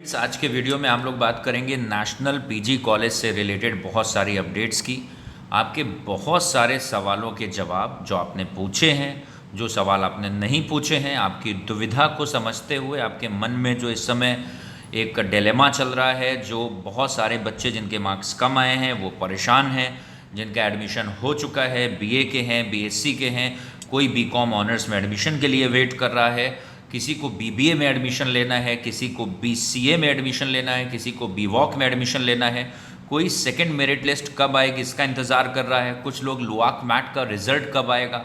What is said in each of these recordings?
आज के वीडियो में हम लोग बात करेंगे नेशनल पीजी कॉलेज से रिलेटेड बहुत सारी अपडेट्स की। आपके बहुत सारे सवालों के जवाब जो आपने पूछे हैं, जो सवाल आपने नहीं पूछे हैं, आपकी दुविधा को समझते हुए आपके मन में जो इस समय एक डिलेमा चल रहा है, जो बहुत सारे बच्चे जिनके मार्क्स कम आए हैं वो परेशान हैं, जिनका एडमिशन हो चुका है, बीए के हैं, बीएससी के हैं, कोई बीकॉम ऑनर्स में एडमिशन के लिए वेट कर रहा है, किसी को बीबीए में एडमिशन लेना है, किसी को बीसीए में एडमिशन लेना है, किसी को बीवॉक में एडमिशन लेना है, कोई सेकंड मेरिट लिस्ट कब आएगी इसका इंतज़ार कर रहा है, कुछ लोग लुआक मैट का रिजल्ट कब आएगा।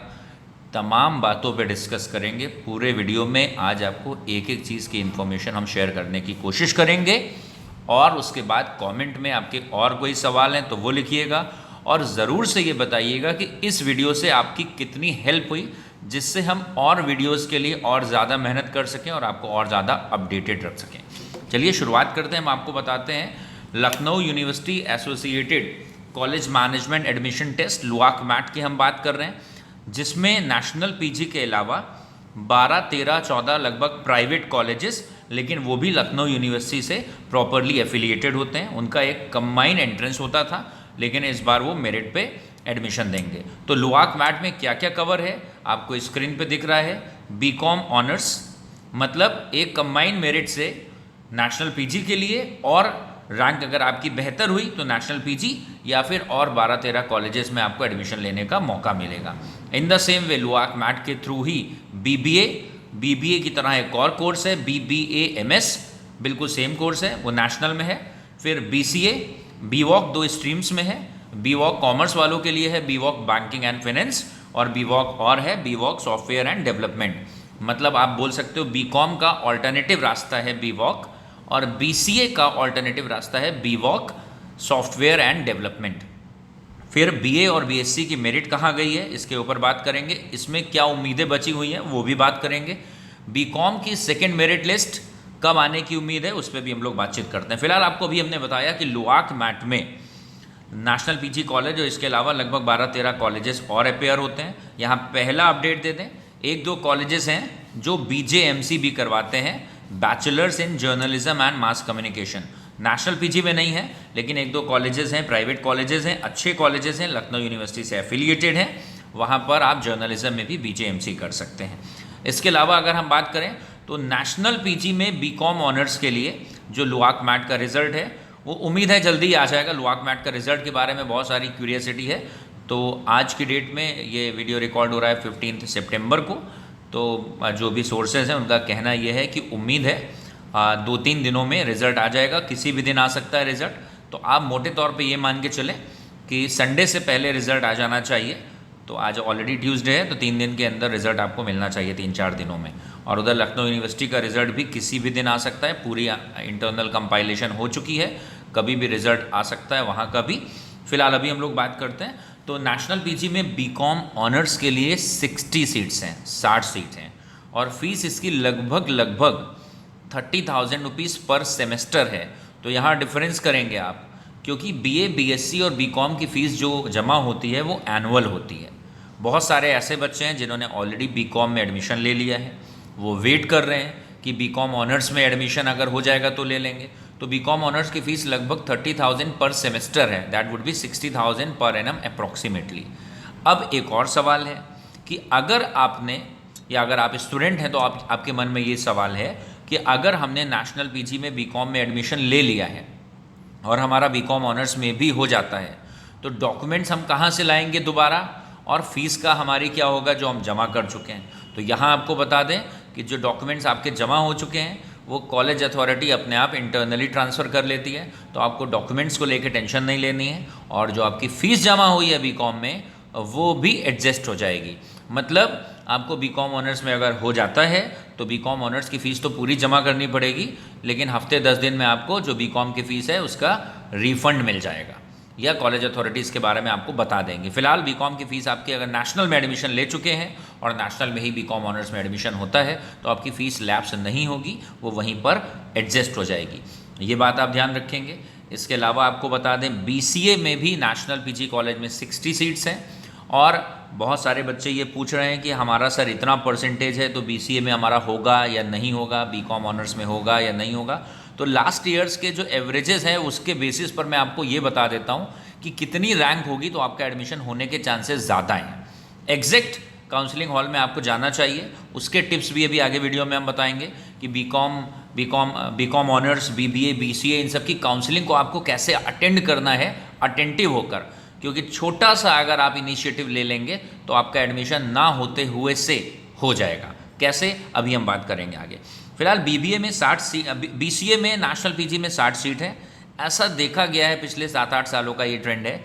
तमाम बातों पे डिस्कस करेंगे पूरे वीडियो में। आज आपको एक एक चीज़ की इन्फॉर्मेशन हम शेयर करने की कोशिश करेंगे और उसके बाद कमेंट में आपके और कोई सवाल हैं तो वो लिखिएगा और ज़रूर से ये बताइएगा कि इस वीडियो से आपकी कितनी हेल्प हुई, जिससे हम और वीडियोस के लिए और ज़्यादा मेहनत कर सकें और आपको और ज़्यादा अपडेटेड रख सकें। चलिए शुरुआत करते हैं। हम आपको बताते हैं Lucknow university associated college management admission test LUAC MAT की हम बात कर रहे हैं, जिसमें नेशनल पीजी के अलावा 12, 13, 14 लगभग प्राइवेट कॉलेजेस, लेकिन वो भी लखनऊ यूनिवर्सिटी से प्रॉपरली एफिलिएटेड होते हैं। उनका एक कंबाइन एंट्रेंस होता था, लेकिन इस बार वो मेरिट पे एडमिशन देंगे। तो लुआक मैट में क्या क्या कवर है आपको स्क्रीन पे दिख रहा है। बीकॉम ऑनर्स मतलब एक कंबाइन मेरिट से नेशनल पीजी के लिए, और रैंक अगर आपकी बेहतर हुई तो नेशनल पीजी या फिर और 12-13 कॉलेजेस में आपको एडमिशन लेने का मौका मिलेगा। In the same way LUAC MAT के थ्रू ही बीबीए की तरह एक और कोर्स है BBA-MS, बिल्कुल सेम कोर्स है, वो नेशनल में है। फिर BCA, बीवॉक 2 स्ट्रीम्स में है। बीवॉक कॉमर्स वालों के लिए है, बीवॉक बैंकिंग एंड फाइनेंस, और बीवॉक और है बीवॉक सॉफ्टवेयर एंड डेवलपमेंट। मतलब आप बोल सकते हो बीकॉम का ऑल्टरनेटिव रास्ता है बीवॉक, और BCA का ऑल्टरनेटिव रास्ता है बीवॉक सॉफ्टवेयर एंड डेवलपमेंट। फिर BA और BSc की मेरिट कहाँ गई है इसके ऊपर बात करेंगे, इसमें क्या उम्मीदें बची हुई हैं वो भी बात करेंगे। बीकॉम की सेकेंड मेरिट लिस्ट कब आने की उम्मीद है उस पर भी हम लोग बातचीत करते हैं। फिलहाल आपको अभी हमने बताया कि लुआक मैट में नेशनल पीजी कॉलेज और इसके अलावा लगभग 12-13 कॉलेजेस और अपेयर होते हैं। यहाँ पहला अपडेट दे दें, 1-2 कॉलेजेस हैं जो BJMC भी करवाते हैं, bachelors in journalism and mass communication. National PG में नहीं है, लेकिन 1-2 कॉलेजेस हैं, प्राइवेट कॉलेजेस हैं, अच्छे कॉलेजेस हैं, लखनऊ यूनिवर्सिटी से एफिलिएटेड हैं, वहाँ पर आप जर्नलिज्म में भी BJMC कर सकते हैं। इसके अलावा अगर हम बात करें तो नेशनल पीजी में बीकॉम ऑनर्स के लिए जो लुआक मैट का रिजल्ट है वो उम्मीद है जल्दी ही आ जाएगा। लुआक मैट का रिजल्ट के बारे में बहुत सारी क्यूरियोसिटी है, तो आज की डेट में ये वीडियो रिकॉर्ड हो रहा है 15 सितंबर को। तो जो भी सोर्सेज हैं उनका कहना यह है कि उम्मीद है 2-3 दिनों में रिज़ल्ट आ जाएगा, किसी भी दिन आ सकता है रिज़ल्ट। तो आप मोटे तौर पे ये मान के चलें कि संडे से पहले रिज़ल्ट आ जाना चाहिए। तो आज ऑलरेडी ट्यूसडे है, तो 3 दिन के अंदर रिज़ल्ट आपको मिलना चाहिए, 3-4 दिनों में। और उधर लखनऊ यूनिवर्सिटी का रिज़ल्ट भी किसी भी दिन आ सकता है, पूरी इंटरनल कंपाइलेशन हो चुकी है, कभी भी रिज़ल्ट आ सकता है वहाँ का भी। फिलहाल अभी हम लोग बात करते हैं तो नेशनल पीजी में बीकॉम ऑनर्स के लिए 60 सीट्स हैं, 60 सीट हैं, और फीस इसकी लगभग 30,000 रुपीज़ पर सेमेस्टर है। तो यहाँ डिफरेंस करेंगे आप, क्योंकि BA, BSc और बीकॉम की फ़ीस जो जमा होती है वो एनुअल होती है। बहुत सारे ऐसे बच्चे हैं जिन्होंने ऑलरेडी बीकॉम में एडमिशन ले लिया है, वो वेट कर रहे हैं कि बीकॉम ऑनर्स में एडमिशन अगर हो जाएगा तो ले लेंगे। तो बीकॉम ऑनर्स की फ़ीस लगभग 30,000 पर सेमेस्टर है, that would be 60,000 per annum approximately. अब एक और सवाल है कि अगर आपने, या अगर आप स्टूडेंट हैं तो आपके मन में ये सवाल है कि अगर हमने नेशनल पीजी में बीकॉम में एडमिशन ले लिया है और हमारा बीकॉम ऑनर्स में भी हो जाता है, तो डॉक्यूमेंट्स हम कहाँ से लाएंगे दोबारा, और फीस का हमारी क्या होगा जो हम जमा कर चुके हैं। तो यहाँ आपको बता दें कि जो डॉक्यूमेंट्स आपके जमा हो चुके हैं वो कॉलेज अथॉरिटी अपने आप इंटरनली ट्रांसफ़र कर लेती है, तो आपको डॉक्यूमेंट्स को लेकर टेंशन नहीं लेनी है। और जो आपकी फ़ीस जमा हुई है बीकॉम में वो भी एडजस्ट हो जाएगी। मतलब आपको बीकॉम ऑनर्स में अगर हो जाता है तो बीकॉम ऑनर्स की फ़ीस तो पूरी जमा करनी पड़ेगी, लेकिन हफ्ते 10 दिन में आपको जो बीकॉम की फ़ीस है उसका रिफ़ंड मिल जाएगा, या कॉलेज अथॉरिटीज़ के बारे में आपको बता देंगे। फिलहाल बीकॉम की फ़ीस आपकी अगर नेशनल में एडमिशन ले चुके हैं और नेशनल में ही बीकॉम ऑनर्स में एडमिशन होता है तो आपकी फ़ीस लैप्स नहीं होगी, वो वहीं पर एडजस्ट हो जाएगी। ये बात आप ध्यान रखेंगे। इसके अलावा आपको बता दें BCA में भी नेशनल पीजी कॉलेज में 60 सीट्स हैं, और बहुत सारे बच्चे ये पूछ रहे हैं कि हमारा सर इतना परसेंटेज है तो BCA में हमारा होगा या नहीं होगा, बीकॉम ऑनर्स में होगा या नहीं होगा। तो लास्ट ईयर्स के जो एवरेजेस हैं उसके बेसिस पर मैं आपको ये बता देता हूँ कि कितनी रैंक होगी तो आपका एडमिशन होने के चांसेस ज़्यादा हैं। एग्जैक्ट काउंसलिंग हॉल में आपको जाना चाहिए, उसके टिप्स भी अभी आगे वीडियो में हम बताएंगे कि बीकॉम ऑनर्स, बीबीए, बीसीए, इन सब की काउंसलिंग को आपको कैसे अटेंड करना है अटेंटिव होकर, क्योंकि छोटा सा अगर आप इनिशिएटिव ले लेंगे तो आपका एडमिशन ना होते हुए से हो जाएगा। कैसे, अभी हम बात करेंगे आगे। फिलहाल बीबीए में 60 सीट, बीसीए में नेशनल पीजी में 60 सीट है। ऐसा देखा गया है पिछले 7-8 सालों का ये ट्रेंड है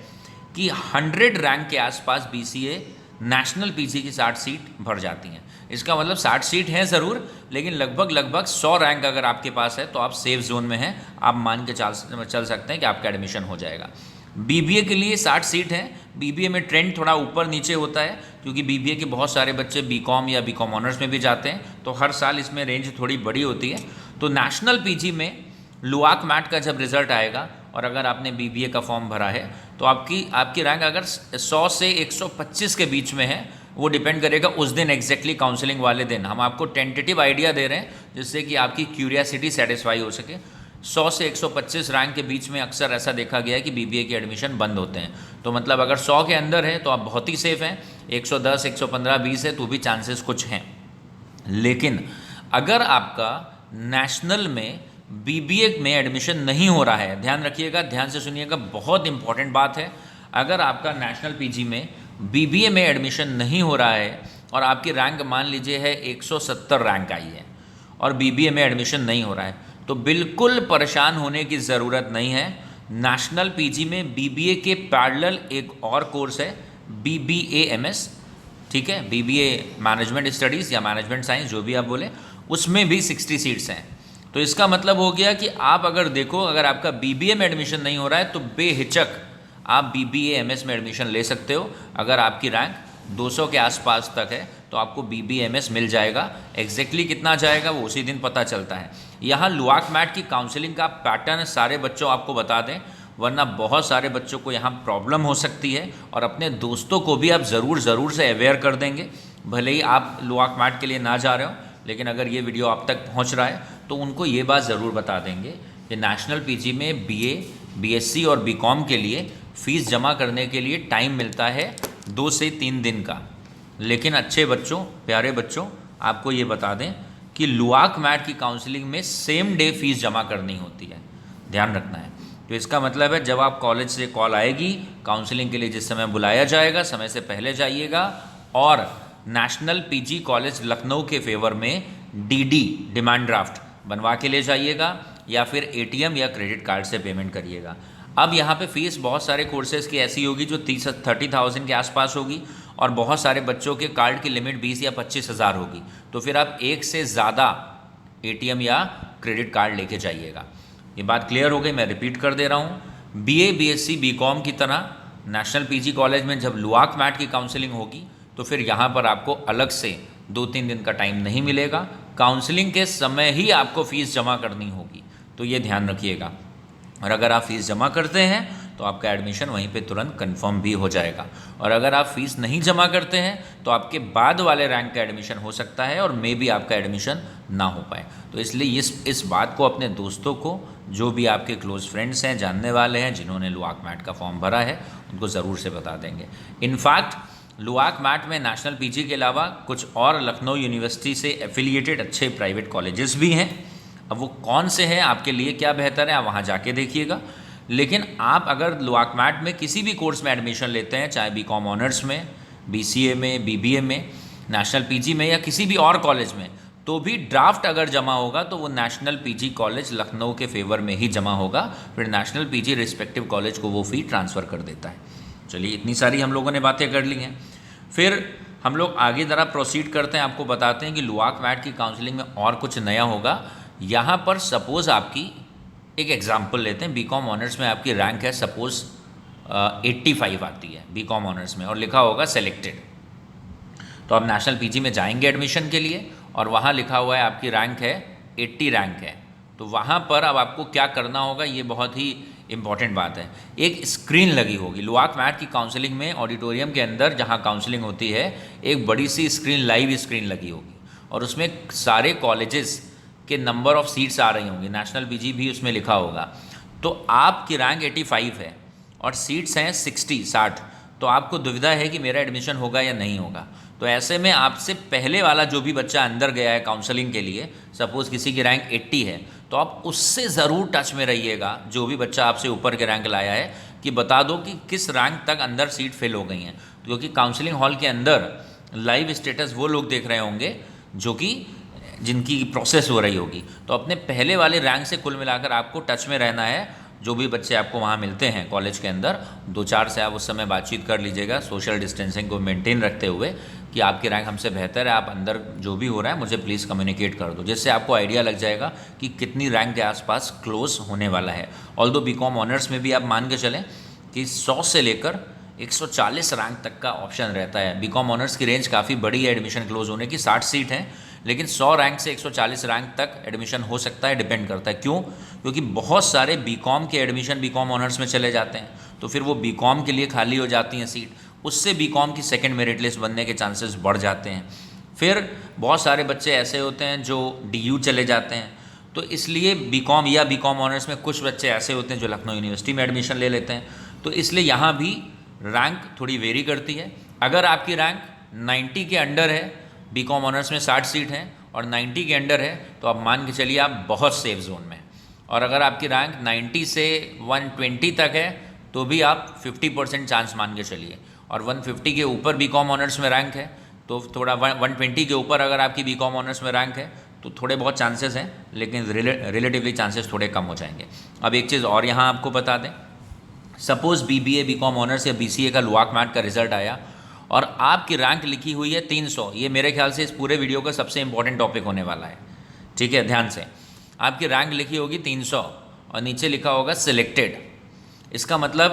कि 100 रैंक के आसपास बीसीए नेशनल पीजी की 60 सीट भर जाती हैं। इसका मतलब 60 सीट हैं ज़रूर, लेकिन लगभग 100 रैंक अगर आपके पास है तो आप सेफ जोन में हैं, आप मान के चल सकते हैं कि आपका एडमिशन हो जाएगा। बीबीए के लिए 60 सीट हैं। बीबीए में ट्रेंड थोड़ा ऊपर नीचे होता है क्योंकि बीबीए के बहुत सारे बच्चे बीकॉम या बीकॉम ऑनर्स में भी जाते हैं, तो हर साल इसमें रेंज थोड़ी बड़ी होती है। तो नेशनल पीजी में लुआक मैट का जब रिजल्ट आएगा और अगर आपने बीबीए का फॉर्म भरा है तो आपकी रैंक अगर 100 से 125 के बीच में है, वो डिपेंड करेगा उस दिन एग्जैक्टली काउंसलिंग वाले दिन। हम आपको टेंटेटिव आइडिया दे रहे हैं जिससे कि आपकी क्यूरियासिटी सेटिस्फाई हो सके। 100 से 125 रैंक के बीच में अक्सर ऐसा देखा गया है कि बीबीए के एडमिशन बंद होते हैं। तो मतलब अगर 100 के अंदर है तो आप बहुत ही सेफ हैं, 110, 115, 20 है तो भी चांसेस कुछ हैं। लेकिन अगर आपका नेशनल में बीबीए में एडमिशन नहीं हो रहा है, ध्यान रखिएगा, ध्यान से सुनिएगा, बहुत इंपॉर्टेंट बात है। अगर आपका नेशनल पीजी में बीबीए में एडमिशन नहीं हो रहा है और आपकी रैंक मान लीजिए है 170 रैंक आई है और बीबीए में एडमिशन नहीं हो रहा है, तो बिल्कुल परेशान होने की ज़रूरत नहीं है। नेशनल पीजी में बीबीए के पैरेलल एक और कोर्स है BBA-MS, ठीक है, बीबीए मैनेजमेंट स्टडीज़ या मैनेजमेंट साइंस, जो भी आप बोले, उसमें भी 60 सीट्स हैं। तो इसका मतलब हो गया कि आप अगर देखो, अगर आपका बीबीए में एडमिशन नहीं हो रहा है तो बेहिचक आप BBA-MS में एडमिशन ले सकते हो। अगर आपकी रैंक 200 के आसपास तक है तो आपको BBA-MS मिल जाएगा। एग्जैक्टली कितना जाएगा वो उसी दिन पता चलता है। यहाँ लुआक मैट की काउंसलिंग का पैटर्न सारे बच्चों आपको बता दें, वरना बहुत सारे बच्चों को यहाँ प्रॉब्लम हो सकती है, और अपने दोस्तों को भी आप ज़रूर से अवेयर कर देंगे। भले ही आप लुआक मैट के लिए ना जा रहे हो, लेकिन अगर ये वीडियो आप तक पहुँच रहा है तो उनको ये बात ज़रूर बता देंगे कि नेशनल पीजी में BA, BSc और बीकॉम के लिए फ़ीस जमा करने के लिए टाइम मिलता है 2 से 3 दिन का। लेकिन अच्छे बच्चों, प्यारे बच्चों, आपको ये बता दें कि लुआक मैट की काउंसलिंग में सेम डे फीस जमा करनी होती है, ध्यान रखना है। तो इसका मतलब है जब आप कॉलेज से कॉल आएगी काउंसलिंग के लिए, जिस समय बुलाया जाएगा समय से पहले जाइएगा, और नेशनल पीजी कॉलेज लखनऊ के फेवर में DD डिमांड ड्राफ्ट बनवा के ले जाइएगा या फिर ATM या क्रेडिट कार्ड से पेमेंट करिएगा। अब यहाँ पे फ़ीस बहुत सारे कोर्सेज़ की ऐसी होगी जो 30,000 के आसपास होगी, और बहुत सारे बच्चों के कार्ड की लिमिट 20 या 25 हज़ार होगी। तो फिर आप एक से ज़्यादा ATM या क्रेडिट कार्ड लेके जाइएगा। ये बात क्लियर हो गई, मैं रिपीट कर दे रहा हूँ। BA, BSc, बीकॉम की तरह नेशनल पीजी कॉलेज में जब लुआक मैट की काउंसलिंग होगी तो फिर यहाँ पर आपको अलग से 2-3 दिन का टाइम नहीं मिलेगा। काउंसलिंग के समय ही आपको फ़ीस जमा करनी होगी, तो ये ध्यान रखिएगा। और अगर आप फ़ीस जमा करते हैं तो आपका एडमिशन वहीं पे तुरंत कंफर्म भी हो जाएगा, और अगर आप फ़ीस नहीं जमा करते हैं तो आपके बाद वाले रैंक का एडमिशन हो सकता है और मे भी आपका एडमिशन ना हो पाए। तो इसलिए इस बात को अपने दोस्तों को, जो भी आपके क्लोज़ फ्रेंड्स हैं, जानने वाले हैं, जिन्होंने लुआक मैट का फॉर्म भरा है, उनको ज़रूर से बता देंगे। इनफैक्ट लुआक मैट में नेशनल पीजी के अलावा कुछ और लखनऊ यूनिवर्सिटी से एफिलिएटेड अच्छे प्राइवेट कॉलेजेस भी हैं। अब वो कौन से हैं, आपके लिए क्या बेहतर है, आप वहाँ जाके देखिएगा। लेकिन आप अगर लुआक मैट में किसी भी कोर्स में एडमिशन लेते हैं, चाहे बीकॉम ऑनर्स में, BCA में, BBA में, नेशनल पीजी में या किसी भी और कॉलेज में, तो भी ड्राफ्ट अगर जमा होगा तो वो नेशनल पीजी कॉलेज लखनऊ के फेवर में ही जमा होगा। फिर नेशनल पीजी रिस्पेक्टिव कॉलेज को वो फ़ी ट्रांसफ़र कर देता है। चलिए, इतनी सारी हम लोगों ने बातें कर ली हैं। फिर हम लोग आगे ज़रा प्रोसीड करते हैं, आपको बताते हैं कि लुआक मैट की काउंसलिंग में और कुछ नया होगा। यहाँ पर सपोज़ आपकी एक एग्जांपल लेते हैं, बीकॉम ऑनर्स में आपकी रैंक है सपोज़ 85 आती है बीकॉम ऑनर्स में और लिखा होगा सेलेक्टेड। तो आप नेशनल पीजी में जाएंगे एडमिशन के लिए और वहाँ लिखा हुआ है आपकी रैंक है 80 रैंक है। तो वहाँ पर अब आपको क्या करना होगा, ये बहुत ही इम्पॉर्टेंट बात है। एक स्क्रीन लगी होगी लुआक मैट की काउंसलिंग में, ऑडिटोरियम के अंदर जहाँ काउंसलिंग होती है, एक बड़ी सी स्क्रीन, लाइव स्क्रीन लगी होगी और उसमें सारे कॉलेजेस के नंबर ऑफ सीट्स आ रही होंगी, नेशनल पीजी भी उसमें लिखा होगा, तो आपकी रैंक 85 है और सीट्स हैं 60, तो आपको दुविधा है कि मेरा एडमिशन होगा या नहीं होगा। तो ऐसे में आपसे पहले वाला जो भी बच्चा अंदर गया है काउंसलिंग के लिए, सपोज़ किसी की रैंक 80 है, तो आप उससे ज़रूर टच में रहिएगा, जो भी बच्चा आपसे ऊपर के रैंक लाया है, कि बता दो कि किस रैंक तक अंदर सीट फिल हो गई हैं, क्योंकि काउंसलिंग हॉल के अंदर लाइव स्टेटस वो लोग देख रहे होंगे जो कि जिनकी प्रोसेस हो रही होगी। तो अपने पहले वाले रैंक से कुल मिलाकर आपको टच में रहना है। जो भी बच्चे आपको वहाँ मिलते हैं कॉलेज के अंदर, 2-4 से आप उस समय बातचीत कर लीजिएगा, सोशल डिस्टेंसिंग को मेंटेन रखते हुए, कि आपकी रैंक हमसे बेहतर है, आप अंदर जो भी हो रहा है मुझे प्लीज़ कम्युनिकेट कर दो, जिससे आपको आइडिया लग जाएगा कि कितनी रैंक के आसपास क्लोज होने वाला है। ऑल्दो बीकॉम ऑनर्स में भी आप मान के चलें कि 100 से लेकर 140 रैंक तक का ऑप्शन रहता है। बीकॉम ऑनर्स की रेंज काफ़ी बड़ी है एडमिशन क्लोज होने की, 60 सीट हैं, लेकिन 100 रैंक से 140 रैंक तक एडमिशन हो सकता है, डिपेंड करता है। क्यों? क्योंकि बहुत सारे बीकॉम के एडमिशन बीकॉम ऑनर्स में चले जाते हैं, तो फिर वो बीकॉम के लिए खाली हो जाती हैं सीट, उससे बीकॉम की सेकंड मेरिट लिस्ट बनने के चांसेस बढ़ जाते हैं। फिर बहुत सारे बच्चे ऐसे होते हैं जो डीयू चले जाते हैं, तो इसलिए बीकॉम या बीकॉम ऑनर्स में कुछ बच्चे ऐसे होते हैं जो लखनऊ यूनिवर्सिटी में एडमिशन ले लेते हैं, तो इसलिए यहाँ भी रैंक थोड़ी वेरी करती है। अगर आपकी रैंक 90 के अंडर है, बीकॉम ऑनर्स में 60 सीट हैं और 90 के अंडर है, तो आप मान के चलिए आप बहुत सेफ जोन में। और अगर आपकी रैंक 90 से 120 तक है, तो भी आप 50% चांस मान के चलिए, और 150 के ऊपर बीकॉम ऑनर्स में रैंक है, तो थोड़ा 120 के ऊपर अगर आपकी बीकॉम ऑनर्स में रैंक है, तो थोड़े बहुत चांसेस हैं, लेकिन रिलेटिवली चांसेस थोड़े कम हो जाएंगे। अब एक चीज़ और यहाँ आपको बता दें, सपोज़ बीबीए बीकॉम ऑनर्स या बीसीए का लुआक मैट का रिजल्ट आया और आपकी रैंक लिखी हुई है 300, ये मेरे ख्याल से इस पूरे वीडियो का सबसे इंपॉर्टेंट टॉपिक होने वाला है, ठीक है, ध्यान से। आपकी रैंक लिखी होगी 300 और नीचे लिखा होगा सिलेक्टेड। इसका मतलब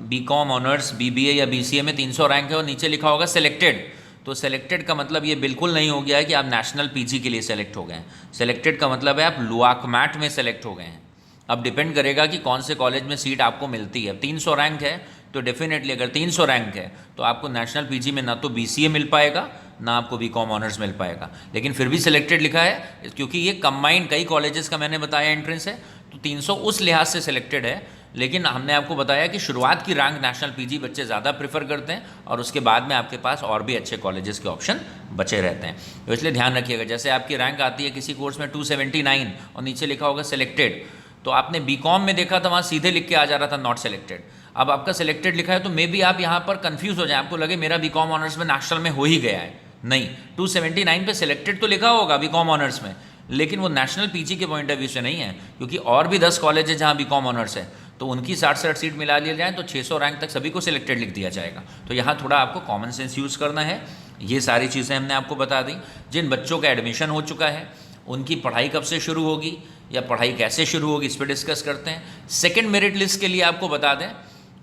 बीकॉम ऑनर्स बीबीए या बीसीए में 300 रैंक है और नीचे लिखा होगा सिलेक्टेड, तो सिलेक्टेड का मतलब ये बिल्कुल नहीं हो गया है कि आप नेशनल पीजी के लिए सेलेक्ट हो गए हैं। सिलेक्टेड का मतलब है आप लुआक मैट में सेलेक्ट हो गए हैं। अब डिपेंड करेगा कि कौन से कॉलेज में सीट आपको मिलती है। 300 रैंक है तो डेफिनेटली, अगर 300 रैंक है तो आपको नेशनल पीजी में ना तो बीसीए मिल पाएगा ना आपको बीकॉम ऑनर्स मिल पाएगा, लेकिन फिर भी सिलेक्टेड लिखा है क्योंकि ये कंबाइंड कई कॉलेजेस का मैंने बताया एंट्रेंस है, तो 300 उस लिहाज से सिलेक्टेड है। लेकिन हमने आपको बताया कि शुरुआत की रैंक नेशनल पीजी बच्चे ज़्यादा प्रेफर करते हैं और उसके बाद में आपके पास और भी अच्छे कॉलेजेस के ऑप्शन बचे रहते हैं, तो इसलिए ध्यान रखिएगा। जैसे आपकी रैंक आती है किसी कोर्स में 279 और नीचे लिखा होगा सिलेक्टेड, तो आपने बीकॉम में देखा था वहाँ सीधे लिख के आ जा रहा था नॉट सिलेक्टेड, अब आपका सिलेक्टेड लिखा है तो मे बी आप यहाँ पर कंफ्यूज हो जाए, आपको लगे मेरा बीकॉम ऑनर्स में नेशनल में हो ही गया है। नहीं, 279 पे सिलेक्टेड तो लिखा होगा बीकॉम ऑनर्स में, लेकिन वो नेशनल पीजी के पॉइंट ऑफ व्यू से नहीं है, क्योंकि और भी 10 कॉलेज है जहाँ बीकॉम ऑनर्स है, तो उनकी 60-60 सीट मिला लिया जाए तो 600 रैंक तक सभी को सिलेक्टेड लिख दिया जाएगा। तो यहाँ थोड़ा आपको कॉमन सेंस यूज़ करना है। ये सारी चीज़ें हमने आपको बता दी। जिन बच्चों का एडमिशन हो चुका है उनकी पढ़ाई कब से शुरू होगी या पढ़ाई कैसे शुरू होगी, इस पर डिस्कस करते हैं। सेकेंड मेरिट लिस्ट के लिए आपको बता दें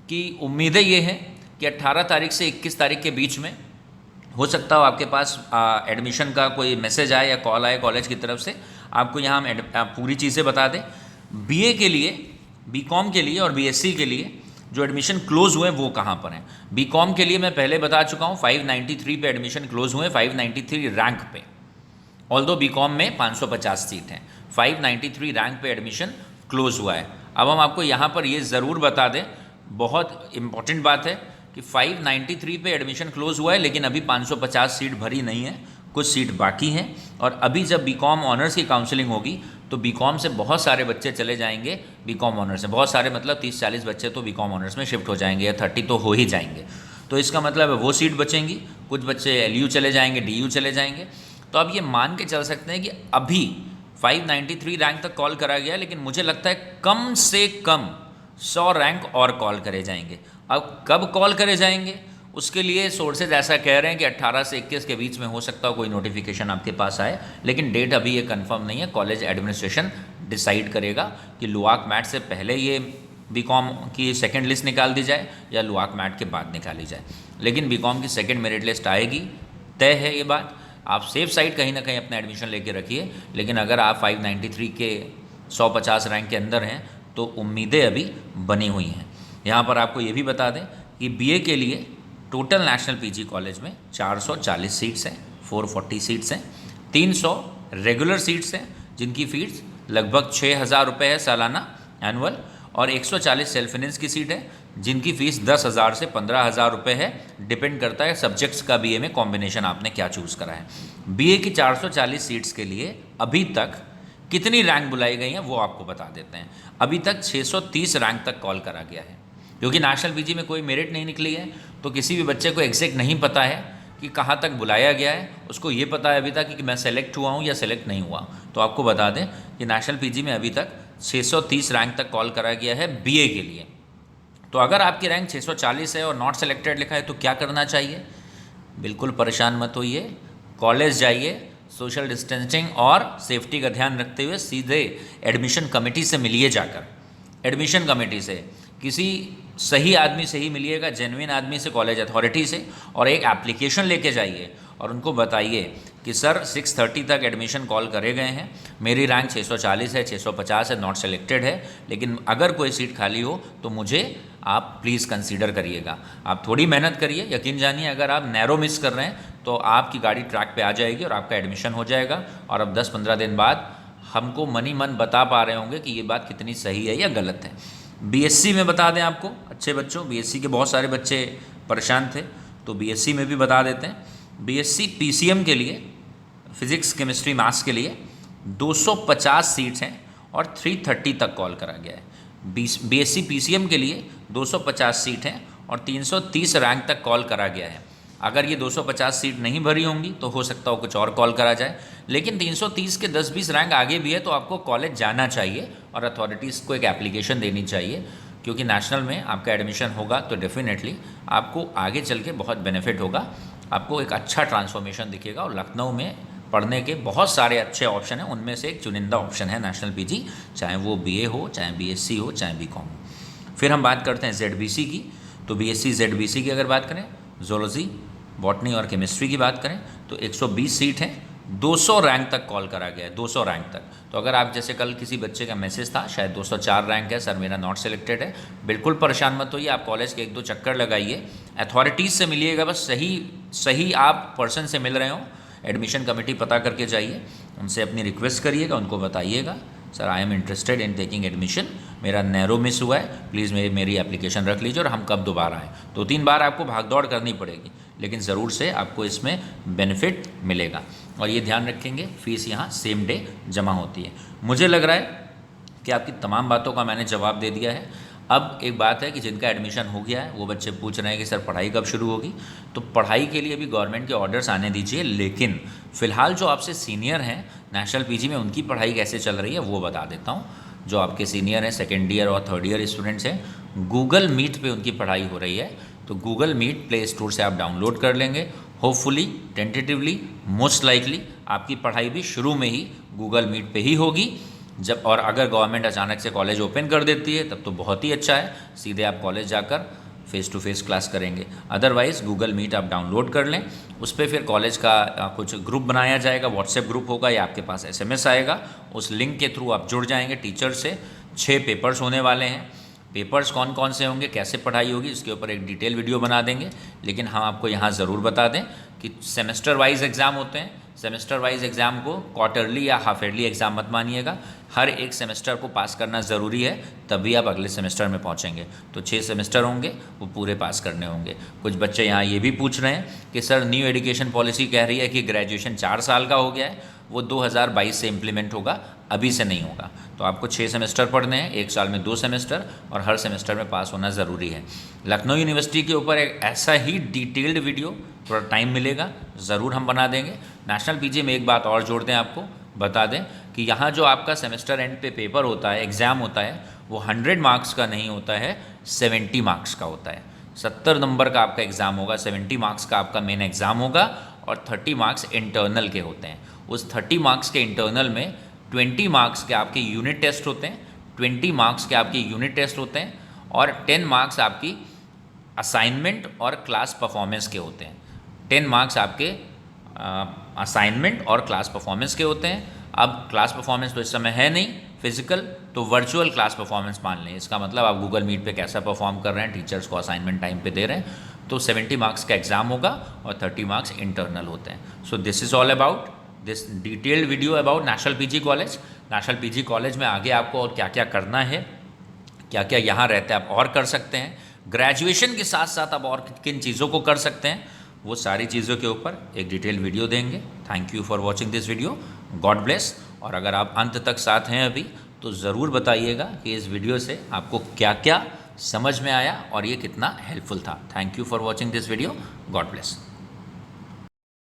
कि उम्मीदें ये हैं कि 18 तारीख से 21 तारीख के बीच में हो सकता हो आपके पास एडमिशन का कोई मैसेज आए या कॉल आए कॉलेज की तरफ से। आपको यहाँ हम पूरी चीज़ें बता दें। बीए के लिए, बीकॉम के लिए और बीएससी के लिए जो एडमिशन क्लोज हुए वो कहाँ पर हैं। बीकॉम के लिए मैं पहले बता चुका हूँ 593 पे एडमिशन क्लोज हुए, 593 रैंक पे। ऑल्दो बीकॉम में 550 सीट हैं, 593 रैंक पे एडमिशन क्लोज हुआ है। अब हम आपको यहाँ पर ये ज़रूर बता दें, बहुत इंपॉर्टेंट बात है कि 593 पे एडमिशन क्लोज हुआ है, लेकिन अभी 550 सीट भरी नहीं है, कुछ सीट बाकी हैं। और अभी जब बीकॉम ऑनर्स की काउंसलिंग होगी तो बीकॉम से बहुत सारे बच्चे चले जाएंगे बीकॉम ऑनर्स से, बहुत सारे मतलब 30-40 बच्चे तो बीकॉम ऑनर्स में शिफ्ट हो जाएंगे या 30 तो हो ही जाएंगे। तो इसका मतलब है वो सीट बचेंगी, कुछ बच्चे एलयू चले जाएंगे, डीयू चले जाएंगे। तो अब ये मान के चल सकते हैं कि अभी 593 रैंक तक कॉल करा गया, लेकिन मुझे लगता है कम से कम 100 रैंक और कॉल करे जाएंगे। अब कब कॉल करे जाएंगे उसके लिए सोर्सेज ऐसा कह रहे हैं कि 18 से 21 के बीच में हो सकता हो कोई नोटिफिकेशन आपके पास आए, लेकिन डेट अभी ये कंफर्म नहीं है। कॉलेज एडमिनिस्ट्रेशन डिसाइड करेगा कि लुआक मैट से पहले ये बीकॉम की सेकंड लिस्ट निकाल दी जाए या लुआक मैट के बाद निकाली जाए, लेकिन बीकॉम की सेकंड मेरिट लिस्ट आएगी, तय है ये बात। आप सेफ साइड कहीं ना कहीं अपना एडमिशन लेके रखिए, लेकिन अगर आप 593 के 150 रैंक के अंदर हैं तो उम्मीदें अभी बनी हुई हैं। यहाँ पर आपको ये भी बता दें कि बीए के लिए टोटल नेशनल पीजी कॉलेज में 440 सीट्स हैं, 440 सीट्स हैं, 300 रेगुलर सीट्स हैं, जिनकी फीस लगभग 6,000 रुपये है सालाना एनुअल, और 140 सेल्फ फाइनेंस की सीट है जिनकी फ़ीस 10,000 से 15,000 रुपये है। डिपेंड करता है सब्जेक्ट्स का बीए में कॉम्बिनेशन आपने क्या चूज़ करा है। बीए की 440 सीट्स के लिए अभी तक कितनी रैंक बुलाई गई हैं वो आपको बता देते हैं। अभी तक 630 रैंक तक कॉल करा गया है। क्योंकि नेशनल पीजी में कोई मेरिट नहीं निकली है तो किसी भी बच्चे को एग्जैक्ट नहीं पता है कि कहाँ तक बुलाया गया है। उसको ये पता है अभी तक कि मैं सेलेक्ट हुआ हूँ या सेलेक्ट नहीं हुआ। तो आपको बता दें कि नेशनल पीजी में अभी तक 630 रैंक तक कॉल करा गया है बीए के लिए। तो अगर आपकी रैंक 640 है और नॉट सेलेक्टेड लिखा है तो क्या करना चाहिए? बिल्कुल परेशान मत होइए, कॉलेज जाइए, सोशल डिस्टेंसिंग और सेफ्टी का ध्यान रखते हुए सीधे एडमिशन कमेटी से मिलिए। जाकर एडमिशन कमेटी से किसी सही आदमी से ही मिलिएगा, जेन्युइन आदमी से, कॉलेज अथॉरिटी से, और एक एप्लीकेशन लेके जाइए और उनको बताइए कि सर 630 तक एडमिशन कॉल करे गए हैं, मेरी रैंक 640 है, 650 है, नॉट सेलेक्टेड है, लेकिन अगर कोई सीट खाली हो तो मुझे आप प्लीज़ कंसीडर करिएगा। आप थोड़ी मेहनत करिए, यकीन जानिए अगर आप नैरो मिस कर रहे हैं तो आपकी गाड़ी ट्रैक पे आ जाएगी और आपका एडमिशन हो जाएगा। और अब 10-15 दिन बाद हमको मनी मन बता पा रहे होंगे कि ये बात कितनी सही है या गलत है। बीएससी में बता दें आपको, अच्छे बच्चों, बीएससी के बहुत सारे बच्चे परेशान थे तो बीएससी में भी बता देते हैं। बीएससी पीसीएम के लिए, फिज़िक्स केमिस्ट्री मैथ्स के लिए 250 सीट्स हैं और 330 तक कॉल करा गया है। बीएससी पीसीएम के लिए 250 सीट हैं और 330 रैंक तक कॉल करा गया है। अगर ये 250 सीट नहीं भरी होंगी तो हो सकता हो कुछ और कॉल करा जाए, लेकिन 330 के 10-20 रैंक आगे भी है तो आपको कॉलेज जाना चाहिए और अथॉरिटीज़ को एक एप्लीकेशन देनी चाहिए। क्योंकि नेशनल में आपका एडमिशन होगा तो डेफिनेटली आपको आगे चल के बहुत बेनिफिट होगा, आपको एक अच्छा ट्रांसफॉर्मेशन दिखेगा। और लखनऊ में पढ़ने के बहुत सारे अच्छे ऑप्शन हैं, उनमें से एक चुनिंदा ऑप्शन है नेशनल पीजी, चाहे वो बीए हो, चाहे बीएससी हो, चाहे बीकॉम हो। फिर हम बात करते हैं जेडबीसी की। तो बीएससी जेडबीसी की अगर बात करें, ज़ूलॉजी, बॉटनी और केमिस्ट्री की बात करें तो 120 सीट हैं, 200 रैंक तक कॉल करा गया है, 200 रैंक तक। तो अगर आप जैसे कल किसी बच्चे का मैसेज था शायद 204 रैंक है, सर मेरा नॉट सेलेक्टेड है, बिल्कुल परेशान मत होइए। आप कॉलेज के 1-2 चक्कर लगाइए, अथॉरिटीज़ से मिलिएगा, बस सही आप पर्सन से मिल रहे हो, एडमिशन कमेटी पता करके जाइए, उनसे अपनी रिक्वेस्ट करिएगा, उनको बताइएगा sir I am interested in taking admission, मेरा नैरो मिस हुआ है, प्लीज़ मेरी एप्लीकेशन रख लीजिए और हम कब दोबारा आएँ। 2-3 बार आपको भागदौड़ करनी पड़ेगी, लेकिन ज़रूर से आपको इसमें बेनिफिट मिलेगा। और ये ध्यान रखेंगे फ़ीस यहाँ सेम डे जमा होती है। मुझे लग रहा है कि आपकी तमाम बातों का मैंने जवाब दे दिया है। अब एक बात है कि जिनका एडमिशन हो गया है वो बच्चे पूछ रहे हैं कि सर पढ़ाई कब शुरू होगी। तो पढ़ाई के लिए भी गवर्नमेंट के ऑर्डर्स आने दीजिए, लेकिन फ़िलहाल जो आपसे सीनियर हैं नेशनल पीजी में, उनकी पढ़ाई कैसे चल रही है वो बता देता हूँ। जो आपके सीनियर हैं, सेकेंड ईयर और थर्ड ईयर स्टूडेंट्स हैं, गूगल मीट पे उनकी पढ़ाई हो रही है। तो गूगल मीट प्ले स्टोर से आप डाउनलोड कर लेंगे। होपफुली, टेंटेटिवली, मोस्ट लाइकली आपकी पढ़ाई भी शुरू में ही गूगल मीट पे ही होगी। जब और अगर गवर्नमेंट अचानक से कॉलेज ओपन कर देती है तब तो बहुत ही अच्छा है, सीधे आप कॉलेज जाकर फ़ेस टू फेस क्लास करेंगे। अदरवाइज़ गूगल मीट आप डाउनलोड कर लें, उस पर फिर कॉलेज का कुछ ग्रुप बनाया जाएगा, व्हाट्सएप ग्रुप होगा या आपके पास एसएमएस आएगा, उस लिंक के थ्रू आप जुड़ जाएंगे टीचर से। 6 पेपर्स होने वाले हैं। पेपर्स कौन कौन से होंगे, कैसे पढ़ाई होगी, इसके ऊपर एक डिटेल वीडियो बना देंगे। लेकिन हम आपको यहाँ ज़रूर बता दें कि सेमेस्टर वाइज एग्ज़ाम होते हैं। सेमेस्टर वाइज एग्ज़ाम को क्वार्टरली या हाफ ईयरली एग्ज़ाम मत मानिएगा, हर एक सेमेस्टर को पास करना ज़रूरी है, तभी आप अगले सेमेस्टर में पहुँचेंगे। तो 6 सेमेस्टर होंगे, वो पूरे पास करने होंगे। कुछ बच्चे यहाँ ये भी पूछ रहे हैं कि सर न्यू एजुकेशन पॉलिसी कह रही है कि ग्रेजुएशन 4 साल का हो गया है, वो 2022 से इम्प्लीमेंट होगा, अभी से नहीं होगा। तो आपको 6 सेमेस्टर पढ़ने हैं, 1 साल में 2 सेमेस्टर, और हर सेमेस्टर में पास होना ज़रूरी है। लखनऊ यूनिवर्सिटी के ऊपर एक ऐसा ही डिटेल्ड वीडियो, थोड़ा टाइम मिलेगा ज़रूर हम बना देंगे। नेशनल पीजी में एक बात और जोड़ दें, आपको बता दें कि यहाँ जो आपका सेमेस्टर एंड पे पेपर होता है, एग्ज़ाम होता है, वो 100 मार्क्स का नहीं होता है, 70 मार्क्स का होता है। 70 नंबर का आपका एग्ज़ाम होगा, 70 मार्क्स का आपका मेन एग्ज़ाम होगा और 30 मार्क्स इंटरनल के होते हैं। उस 30 मार्क्स के इंटरनल में 20 मार्क्स के आपके यूनिट टेस्ट होते हैं, 20 मार्क्स के आपके यूनिट टेस्ट होते हैं और 10 मार्क्स आपकी असाइनमेंट और क्लास परफॉर्मेंस के होते हैं। 10 मार्क्स आपके असाइनमेंट और क्लास परफॉर्मेंस के होते हैं। अब क्लास परफॉर्मेंस तो इस समय है नहीं फिजिकल, तो वर्चुअल क्लास परफॉर्मेंस मान लें। इसका मतलब आप गूगल मीट पे कैसा परफॉर्म कर रहे हैं, टीचर्स को असाइनमेंट टाइम पे दे रहे हैं। तो 70 मार्क्स का एग्ज़ाम होगा और 30 मार्क्स इंटरनल होते हैं। So this is all about this detailed video about national PG college. National PG college में आगे आपको और क्या क्या करना है, क्या क्या यहाँ रहते हैं आप और कर सकते हैं, ग्रेजुएशन के साथ साथ आप और किन चीज़ों को कर सकते हैं, वो सारी चीज़ों के ऊपर एक डिटेल वीडियो देंगे। Thank you for watching this video, God bless. और अगर आप अंत तक साथ हैं अभी तो ज़रूर बताइएगा कि इस वीडियो से आपको क्या क्या समझ में आया और ये कितना हेल्पफुल था। Thank you for watching this video, God bless.